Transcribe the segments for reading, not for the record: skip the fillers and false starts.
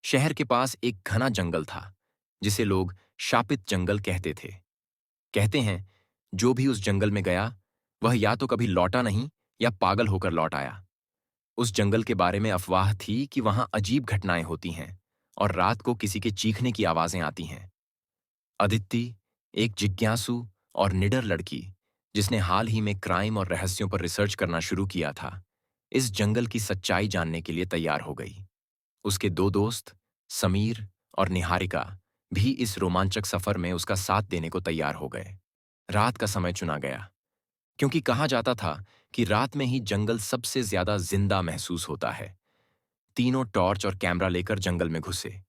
शहर के पास एक घना जंगल था, जिसे लोग शापित जंगल कहते थे। कहते हैं, जो भी उस जंगल में गया, वह या तो कभी लौटा नहीं या पागल होकर लौट आया। उस जंगल के बारे में अफवाह थी कि वहां अजीब घटनाएं होती हैं और रात को किसी के चीखने की आवाजें आती हैं। अदिति, एक जिज्ञासु और निडर लड़की, जिसने हाल ही में क्राइम और रहस्यों पर रिसर्च करना शुरू किया था, इस जंगल की सच्चाई जानने के लिए तैयार हो गई। उसके दो दोस्त, समीर और निहारिका, भी इस रोमांचक सफर में उसका साथ देने को तैयार हो गए। रात का समय चुना गया, क्योंकि कहा जाता था कि रात में ही जंगल सबसे ज्यादा जिंदा महसूस होता है। तीनों टॉर्च और कैमरा लेकर जंगल में घुसे।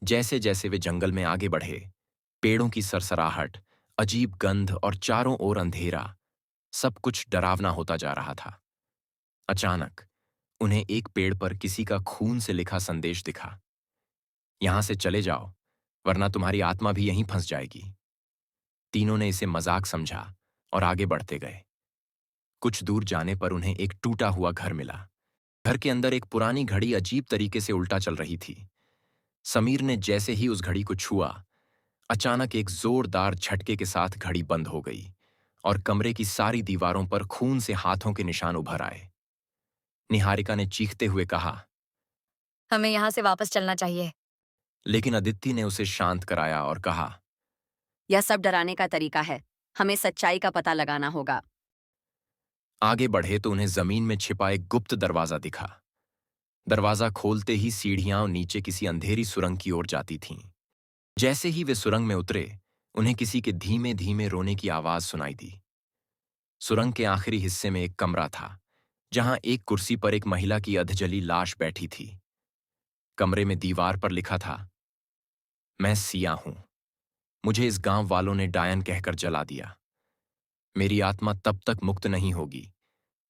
जैसे जैसे वे जंगल में आगे बढ़े, पेड़ों की सरसराहट, अजीब गंध और चारों ओर अंधेरा, सब कुछ डरावना होता जा रहा था। अचानक उन्हें एक पेड़ पर किसी का खून से लिखा संदेश दिखा। यहां से चले जाओ, वरना तुम्हारी आत्मा भी यहीं फंस जाएगी। तीनों ने इसे मजाक समझा और आगे बढ़ते गए। कुछ दूर जाने पर उन्हें एक टूटा हुआ घर मिला। घर के अंदर एक पुरानी घड़ी अजीब तरीके से उल्टा चल रही थी। समीर ने जैसे ही उस घड़ी को छुआ, अचानक एक जोरदार झटके के साथ घड़ी बंद हो गई और कमरे की सारी दीवारों पर खून से हाथों के निशान उभर आए। निहारिका ने चीखते हुए कहा, हमें यहाँ से वापस चलना चाहिए। लेकिन अदिति ने उसे शांत कराया और कहा, यह सब डराने का तरीका है। हमें सच्चाई का पता लगाना होगा। आगे बढ़े तो उन्हें जमीन में छिपा एक गुप्त दरवाजा दिखा। दरवाजा खोलते ही सीढ़ियां नीचे किसी अंधेरी सुरंग की ओर जाती थीं। जैसे ही वे सुरंग में उतरे, उन्हें किसी के धीमे धीमे रोने की आवाज सुनाई दी। सुरंग के आखिरी हिस्से में एक कमरा था, जहां एक कुर्सी पर एक महिला की अधजली लाश बैठी थी। कमरे में दीवार पर लिखा था, मैं सिया हूं। मुझे इस गांव वालों ने डायन कहकर जला दिया। मेरी आत्मा तब तक मुक्त नहीं होगी,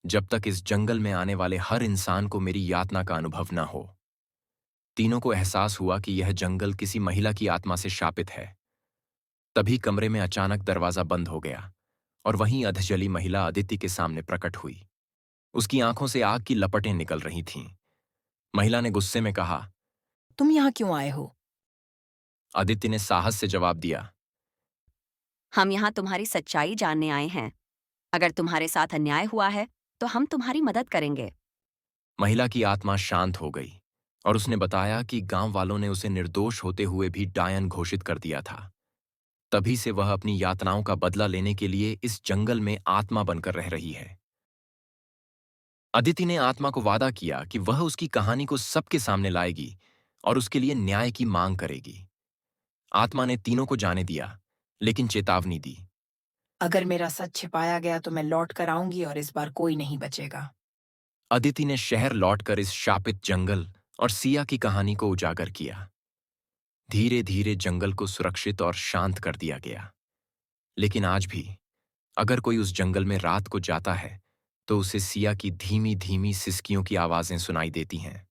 जब तक इस जंगल में आने वाले हर इंसान को मेरी यातना का अनुभव न हो। तीनों को एहसास हुआ कि यह जंगल किसी महिला की आत्मा से शापित है। तभी कमरे में अचानक दरवाजा बंद हो गया और वहीं अधजली महिला अदिति के सामने प्रकट हुई। उसकी आंखों से आग की लपटें निकल रही थीं। महिला ने गुस्से में कहा, तुम यहाँ क्यों आए हो? अदिति ने साहस से जवाब दिया, हम यहाँ तुम्हारी सच्चाई जानने आए हैं। अगर तुम्हारे साथ अन्याय हुआ है, तो हम तुम्हारी मदद करेंगे। महिला की आत्मा शांत हो गई और उसने बताया कि गांव वालों ने उसे निर्दोष होते हुए भी डायन घोषित कर दिया था। तभी से वह अपनी यातनाओं का बदला लेने के लिए इस जंगल में आत्मा बनकर रह रही है। अदिति ने आत्मा को वादा किया कि वह उसकी कहानी को सबके सामने लाएगी और उसके लिए न्याय की मांग करेगी। आत्मा ने तीनों को जाने दिया, लेकिन चेतावनी दी। अगर मेरा सच छिपाया गया तो मैं लौट कर आऊंगी और इस बार कोई नहीं बचेगा। अदिति ने शहर लौटकर इस शापित जंगल और सिया की कहानी को उजागर किया। धीरे धीरे जंगल को सुरक्षित और शांत कर दिया गया। लेकिन आज भी अगर कोई उस जंगल में रात को जाता है, तो उसे सिया की धीमी धीमी सिसकियों की आवाजें सुनाई देती हैं।